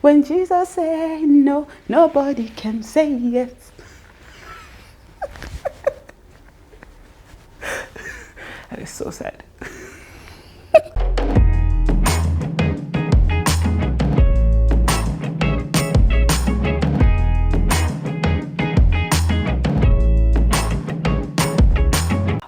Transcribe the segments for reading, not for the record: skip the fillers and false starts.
When Jesus say no, nobody can say yes. That is so sad.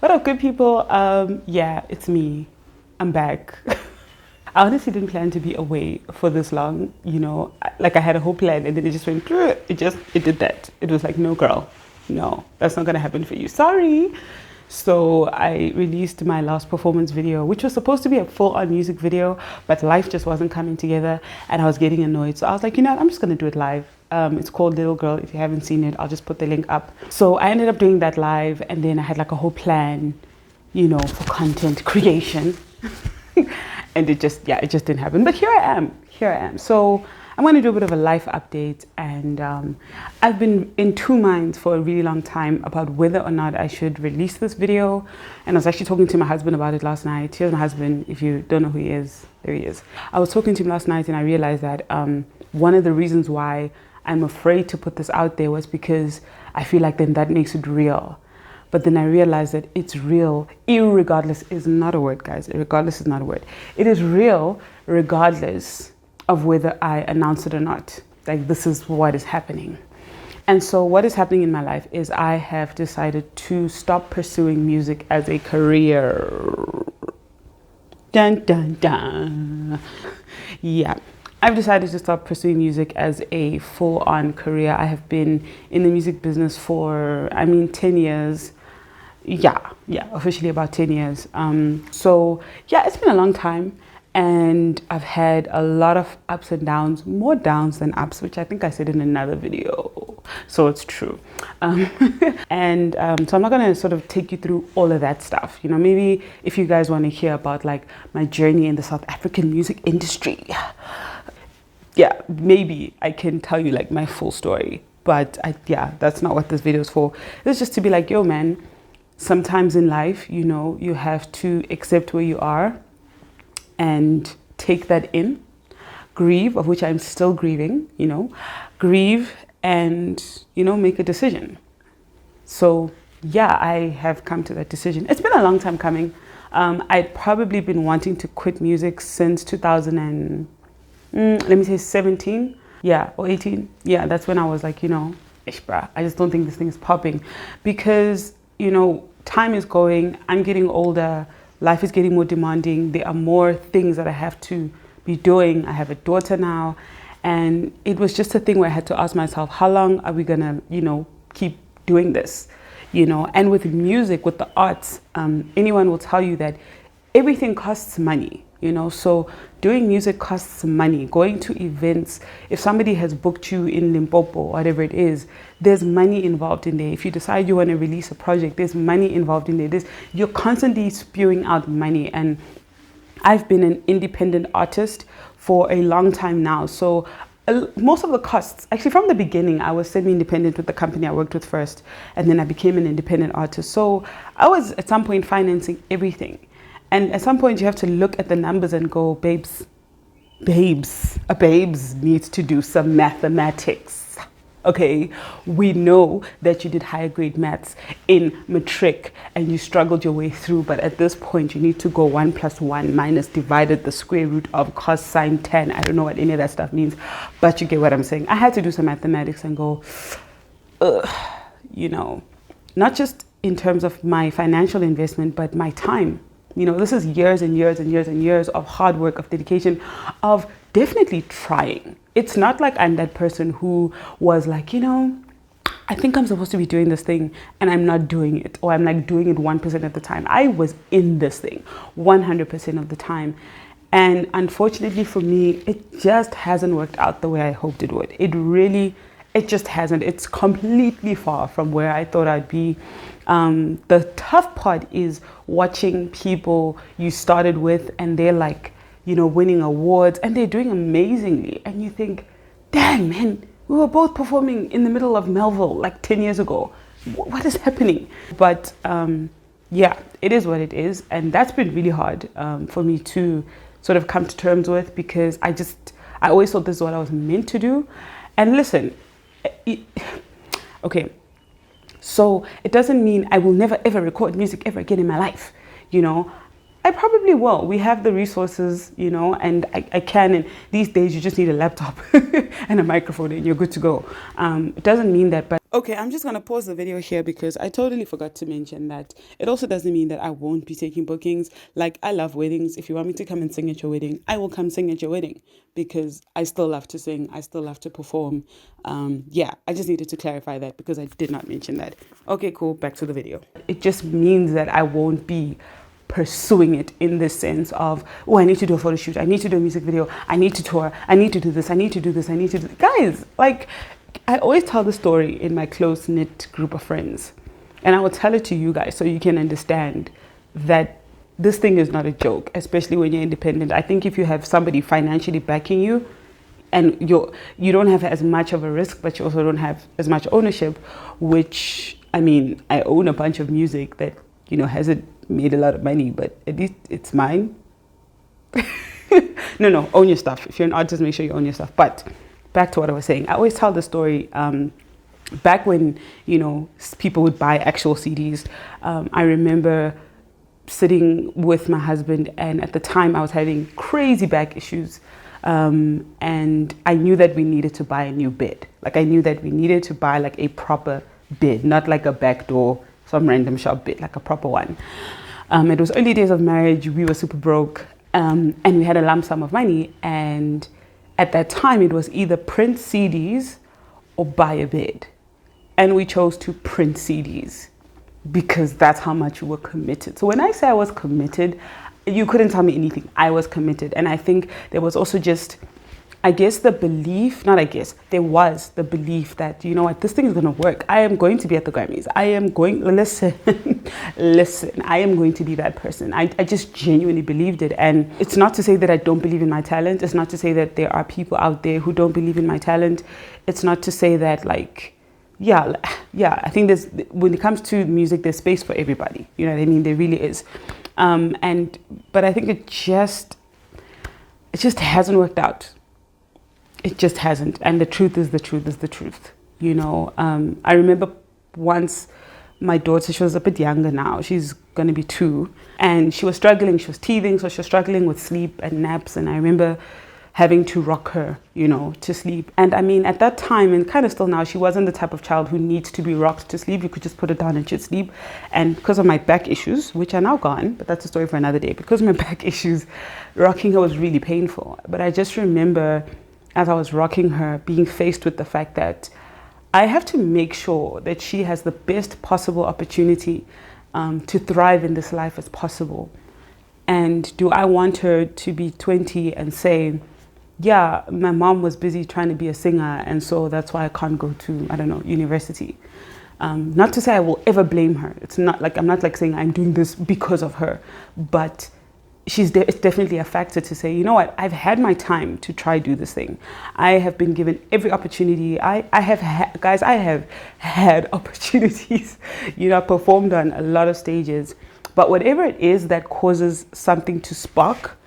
What up, good people? Yeah, it's me. I'm back. I honestly didn't plan to be away for this long, you know, like I had a whole plan and then it just went, it did that. It was like, no girl, no, that's not gonna happen for you, sorry. So I released my last performance video, which was supposed to be a full-on music video, but life just wasn't coming together and I was getting annoyed. So I was like, you know what, I'm just gonna do it live. It's called Little Girl. If you haven't seen it, I'll just put the link up. So I ended up doing that live and then I had like a whole plan, you know, for content creation. And it just didn't happen. But here I am. So I'm going to do a bit of a life update. And I've been in two minds for a really long time about whether or not I should release this video. And I was actually talking to my husband about it last night. Here's my husband. If you don't know who he is, there he is. I was talking to him last night and I realized that one of the reasons why I'm afraid to put this out there was because I feel like then that makes it real. But then I realized that it's real. Irregardless is not a word, guys. Regardless is not a word. It is real regardless of whether I announce it or not. Like, this is what is happening. And so what is happening in my life is I have decided to stop pursuing music as a career. Dun, dun, dun. Yeah. I've decided to stop pursuing music as a full-on career. I have been in the music business for, 10 years. Yeah, officially about 10 years. So yeah, it's been a long time and I've had a lot of ups and downs, more downs than ups, which I think I said in another video. So it's true. So I'm not gonna sort of take you through all of that stuff. You know, maybe if you guys want to hear about like my journey in the South African music industry, yeah, maybe I can tell you like my full story, but that's not what this video is for. It's just to be like, yo man, sometimes in life, you know, you have to accept where you are and take that in, grieve, of which I'm still grieving, you know, grieve and, you know, make a decision. So yeah, I have come to that decision. It's been a long time coming. I'd probably been wanting to quit music since 17, or 18. Yeah, that's when I was like, you know, ish bruh, I just don't think this thing is popping because, you know, time is going, I'm getting older, life is getting more demanding, there are more things that I have to be doing. I have a daughter now, and it was just a thing where I had to ask myself, how long are we gonna, you know, keep doing this? You know, and with music, with the arts, anyone will tell you that everything costs money. You know, so doing music costs money. Going to events, if somebody has booked you in Limpopo, whatever it is, there's money involved in there. If you decide you want to release a project, there's money involved in there. You're constantly spewing out money. And I've been an independent artist for a long time now. So most of the costs, actually from the beginning, I was semi-independent with the company I worked with first, and then I became an independent artist. So I was at some point financing everything. And at some point you have to look at the numbers and go, babes needs to do some mathematics. Okay, we know that you did higher grade maths in matric and you struggled your way through, but at this point you need to go 1 + 1 minus divided the square root of cosine 10. I don't know what any of that stuff means, but you get what I'm saying. I had to do some mathematics and go, you know, not just in terms of my financial investment, but my time. You know, this is years and years and years and years of hard work, of dedication, of definitely trying. It's not like I'm that person who was like, you know, I think I'm supposed to be doing this thing and I'm not doing it, or I'm like doing it 1% of the time. I was in this thing 100% of the time. And unfortunately for me, it just hasn't worked out the way I hoped it would. It just hasn't. It's completely far from where I thought I'd be. The tough part is watching people you started with and they're like, you know, winning awards and they're doing amazingly. And you think, dang, man, we were both performing in the middle of Melville like 10 years ago. What is happening? But yeah, it is what it is. And that's been really hard for me to sort of come to terms with, because I I always thought this is what I was meant to do. And listen, okay, so it doesn't mean I will never ever record music ever again in my life. You know, I probably will. We have the resources, you know, and I can. And these days, you just need a laptop and a microphone, and you're good to go. It doesn't mean that, but okay, I'm just gonna pause the video here because I totally forgot to mention that it also doesn't mean that I won't be taking bookings. Like, I love weddings. If you want me to come and sing at your wedding, I will come sing at your wedding because I still love to sing. I still love to perform. Yeah, I just needed to clarify that because I did not mention that. Okay, cool. Back to the video. It just means that I won't be pursuing it in the sense of, oh, I need to do a photo shoot, I need to do a music video, I need to tour, I need to do this, I need to do this, I need to do this. Guys, like, I always tell the story in my close-knit group of friends, and I will tell it to you guys so you can understand that this thing is not a joke, especially when you're independent. I think if you have somebody financially backing you, and you don't have as much of a risk, but you also don't have as much ownership, which, I mean, I own a bunch of music that, you know, hasn't made a lot of money, but at least it's mine. No, own your stuff. If you're an artist, make sure you own your stuff. But back to what I was saying. I always tell the story, back when, you know, people would buy actual CDs. I remember sitting with my husband, and at the time I was having crazy back issues. And I knew that we needed to buy a new bed. Like, I knew that we needed to buy like a proper bed, not like a backdoor, some random shop bed, like a proper one. It was early days of marriage. We were super broke, and we had a lump sum of money. And at that time, it was either print CDs or buy a bed. And we chose to print CDs because that's how much we were committed. So when I say I was committed, you couldn't tell me anything. I was committed. And I think there was also just, I guess, the belief, not I guess, there was the belief that, you know what, this thing is going to work. I am going to be at the Grammys. I am going, listen, I am going to be that person. I just genuinely believed it. And it's not to say that I don't believe in my talent. It's not to say that there are people out there who don't believe in my talent. It's not to say that, like, yeah, I think when it comes to music, there's space for everybody. You know what I mean? There really is. But I think it just hasn't worked out. It just hasn't. And the truth is the truth is the truth. You know, I remember once my daughter, she was a bit younger now. She's going to be 2. And she was struggling. She was teething. So she was struggling with sleep and naps. And I remember having to rock her, you know, to sleep. And I mean, at that time, and kind of still now, she wasn't the type of child who needs to be rocked to sleep. You could just put her down and she'd sleep. And because of my back issues, which are now gone, but that's a story for another day, because of my back issues, rocking her was really painful. But I just remember, as I was rocking her, being faced with the fact that I have to make sure that she has the best possible opportunity to thrive in this life as possible. And do I want her to be 20 and say, yeah, my mom was busy trying to be a singer, and so that's why I can't go to, I don't know, university. Not to say I will ever blame her. It's not like, I'm not like saying I'm doing this because of her, but it's definitely a factor to say, you know what, I've had my time to try do this thing. I have been given every opportunity. I have had opportunities. You know, I performed on a lot of stages, but whatever it is that causes something to spark,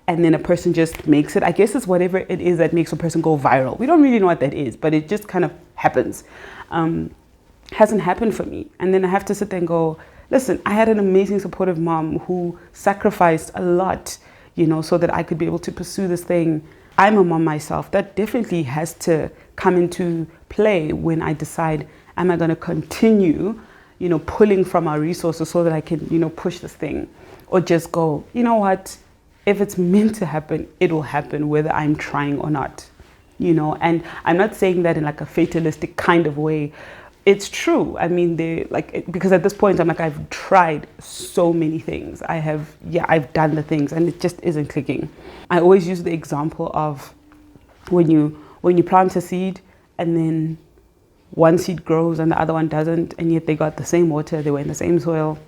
and then a person just makes it, I guess it's whatever it is that makes a person go viral. We don't really know what that is, but it just kind of happens. Hasn't happened for me. And then I have to sit there and go, listen, I had an amazing supportive mom who sacrificed a lot, you know, so that I could be able to pursue this thing. I'm a mom myself. That definitely has to come into play when I decide, am I going to continue, you know, pulling from our resources so that I can, you know, push this thing, or just go, you know what, if it's meant to happen, it will happen whether I'm trying or not, you know. And I'm not saying that in like a fatalistic kind of way. It's true. I mean, because at this point, I'm like, I've tried so many things. I've done the things, and it just isn't clicking. I always use the example of when you plant a seed, and then one seed grows and the other one doesn't, and yet they got the same water, they were in the same soil.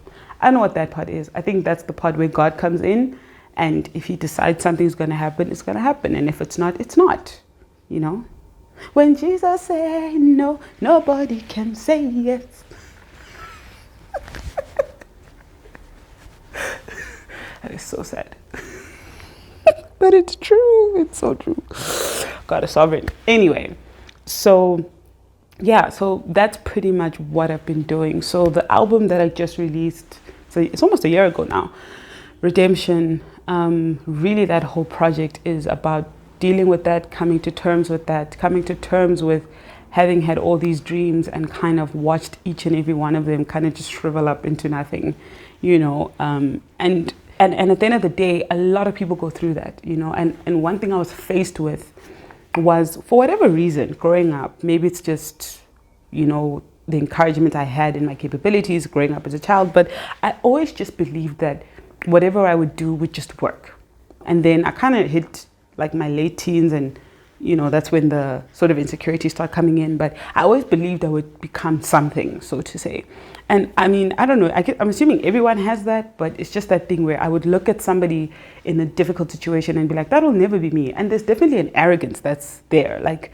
I don't know what that part is. I think that's the part where God comes in, and if he decides something's going to happen, it's going to happen. And if it's not, it's not, you know. When Jesus said no, nobody can say yes. That is so sad. But it's true. It's so true. God is sovereign. Anyway, so yeah, so that's pretty much what I've been doing. So the album that I just released, so it's almost a year ago now, Redemption, really that whole project is about dealing with that, coming to terms with that, coming to terms with having had all these dreams and kind of watched each and every one of them kind of just shrivel up into nothing, you know. And at the end of the day, a lot of people go through that, you know. And one thing I was faced with was, for whatever reason, growing up, maybe it's just, you know, the encouragement I had in my capabilities growing up as a child, but I always just believed that whatever I would do would just work. And then I kind of hit like my late teens, and you know, that's when the sort of insecurities start coming in. But I always believed I would become something, so to say. And I mean, I don't know, I'm assuming everyone has that, but it's just that thing where I would look at somebody in a difficult situation and be like, that'll never be me. And there's definitely an arrogance that's there. Like,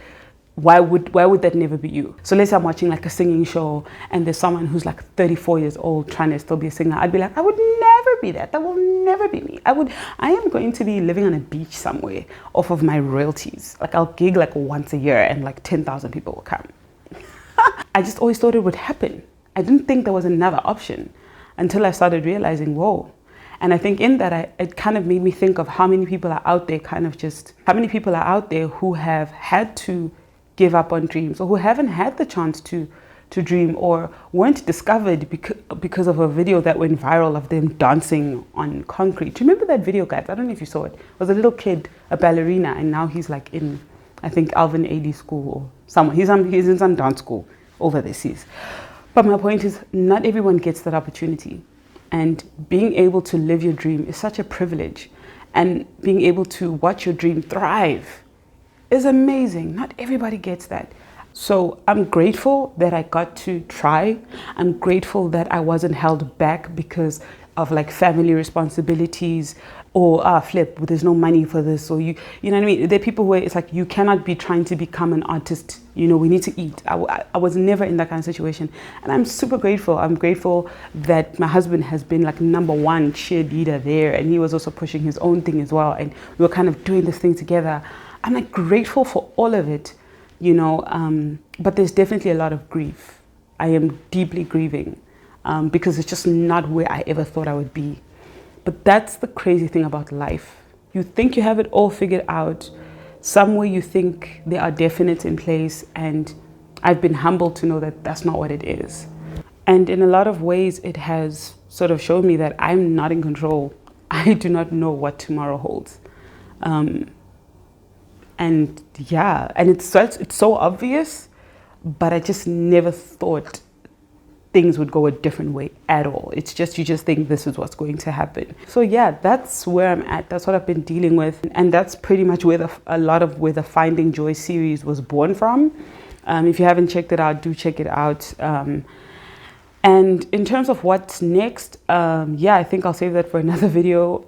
why would that never be you? So let's say I'm watching like a singing show and there's someone who's like 34 years old trying to still be a singer. I'd be like, I would never be that. That will never be me. I am going to be living on a beach somewhere off of my royalties. Like, I'll gig like once a year and like 10,000 people will come. I just always thought it would happen. I didn't think there was another option until I started realizing, whoa. And I think in that, it kind of made me think of how many people are out there who have had to give up on dreams, or who haven't had the chance to dream, or weren't discovered because of a video that went viral of them dancing on concrete. Do you remember that video, guys? I don't know if you saw it. It was a little kid, a ballerina, and now he's like in, I think, Alvin Ailey school or somewhere. He's in some dance school over the seas. But my point is, not everyone gets that opportunity. And being able to live your dream is such a privilege. And being able to watch your dream thrive is amazing. Not everybody gets that. So I'm grateful that I got to try. I'm grateful that I wasn't held back because of like family responsibilities, or flip, there's no money for this, or you know what I mean? There are people where it's like, you cannot be trying to become an artist, you know, we need to eat. I was never in that kind of situation. And I'm super grateful. I'm grateful that my husband has been like #1 cheerleader there, and he was also pushing his own thing as well. And we were kind of doing this thing together. I'm like grateful for all of it, you know, but there's definitely a lot of grief. I am deeply grieving because it's just not where I ever thought I would be. But that's the crazy thing about life. You think you have it all figured out. Somewhere you think there are definites in place, and I've been humbled to know that that's not what it is. And in a lot of ways, it has sort of shown me that I'm not in control. I do not know what tomorrow holds. And yeah, and it's so obvious, but I just never thought things would go a different way at all. It's just, you just think this is what's going to happen. So yeah, that's where I'm at. That's what I've been dealing with. And that's pretty much where a lot of the Finding Joy series was born from. If you haven't checked it out, do check it out. And in terms of what's next, yeah, I think I'll save that for another video.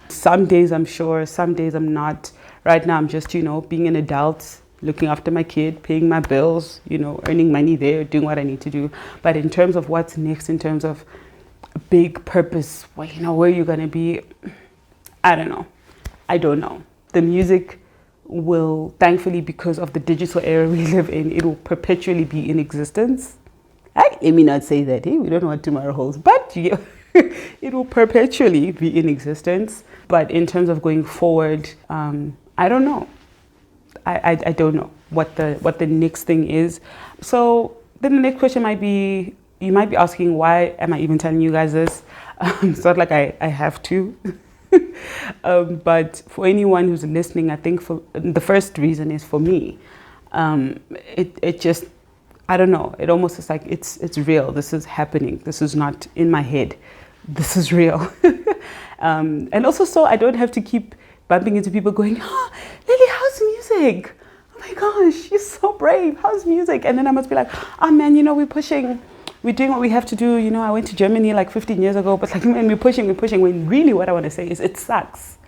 Some days I'm sure, some days I'm not. Right now I'm just, you know, being an adult, looking after my kid, paying my bills, you know, earning money there, doing what I need to do. But in terms of what's next, in terms of big purpose, well, you know, where you're going to be, I don't know. I don't know. The music will, thankfully, because of the digital era we live in, it will perpetually be in existence. Let me not say that, hey, we don't know what tomorrow holds, but yeah, it will perpetually be in existence. But in terms of going forward, I don't know. I don't know what the next thing is. So then the next question might be, you might be asking, why am I even telling you guys this? It's not like I have to. But for anyone who's listening, I think the first reason is for me. It just, I don't know. It almost is like it's real. This is happening. This is not in my head. This is real. And also, so I don't have to keep bumping into people going, oh, Lily, how's music? Oh my gosh, you're so brave. How's music? And then I must be like, oh man, you know, we're pushing. We're doing what we have to do. You know, I went to Germany like 15 years ago, but like, man, we're pushing. When really what I want to say is it sucks.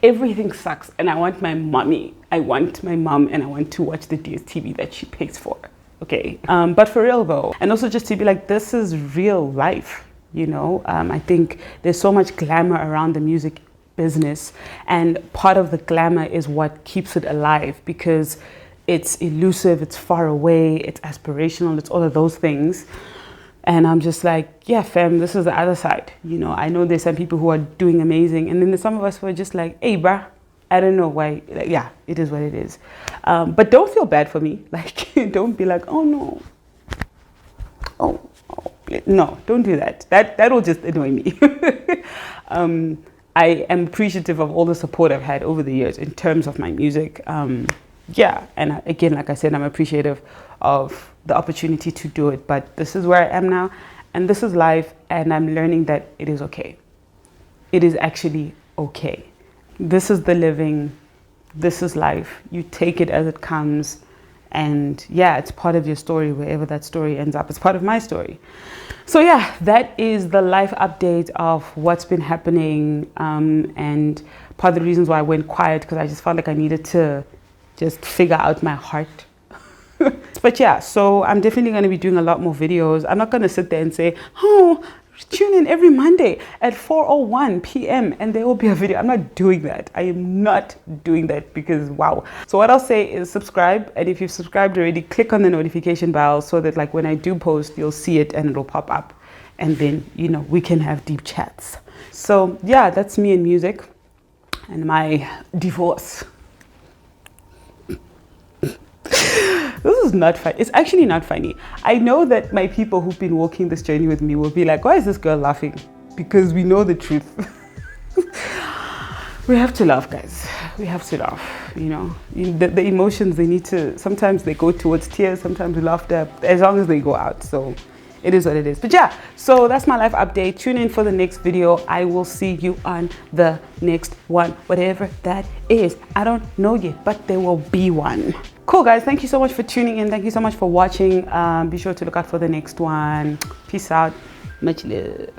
Everything sucks. And I want my mommy. I want my mom, and I want to watch the DSTV that she pays for. Okay. But for real though. And also just to be like, this is real life. You know, I think there's so much glamour around the music business, and part of the glamour is what keeps it alive, because it's elusive, it's far away, it's aspirational, it's all of those things. And I'm just like, yeah, fam, this is the other side. You know, I know there's some people who are doing amazing, and then there's some of us who are just like, hey, bruh, I don't know why. Like, yeah, it is what it is. But don't feel bad for me. Like, don't be like, oh no, no, don't do that. That will just annoy me. I am appreciative of all the support I've had over the years in terms of my music. Yeah, and again, like I said, I'm appreciative of the opportunity to do it, but this is where I am now, and this is life, and I'm learning that it is okay. It is actually okay. This is the living, this is life. You take it as it comes, and yeah, it's part of your story, wherever that story ends up. It's part of my story. So yeah, that is the life update of what's been happening, and part of the reasons why I went quiet, because I just felt like I needed to just figure out my heart. But yeah, so I'm definitely going to be doing a lot more videos. I'm not going to sit there and say, oh, tune in every Monday at 4:01 p.m. and there will be a video. I'm not doing that. I am not doing that, because wow. So what I'll say is subscribe, and if you've subscribed already, click on the notification bell so that like when I do post, you'll see it and it'll pop up, and then, you know, we can have deep chats. So yeah, that's me and music and my divorce. This is not funny. It's actually not funny. I know that my people who've been walking this journey with me will be like, why is this girl laughing? Because we know the truth. We have to laugh, guys. We have to laugh, you know. The emotions, they need to, sometimes they go towards tears, sometimes laughter, as long as they go out. So it is what it is. But yeah, so that's my life update. Tune in for the next video. I will see you on the next one, whatever that is. I don't know yet, but there will be one. Cool, guys. Thank you so much for tuning in. Thank you so much for watching. Be sure to look out for the next one. Peace out. Much love.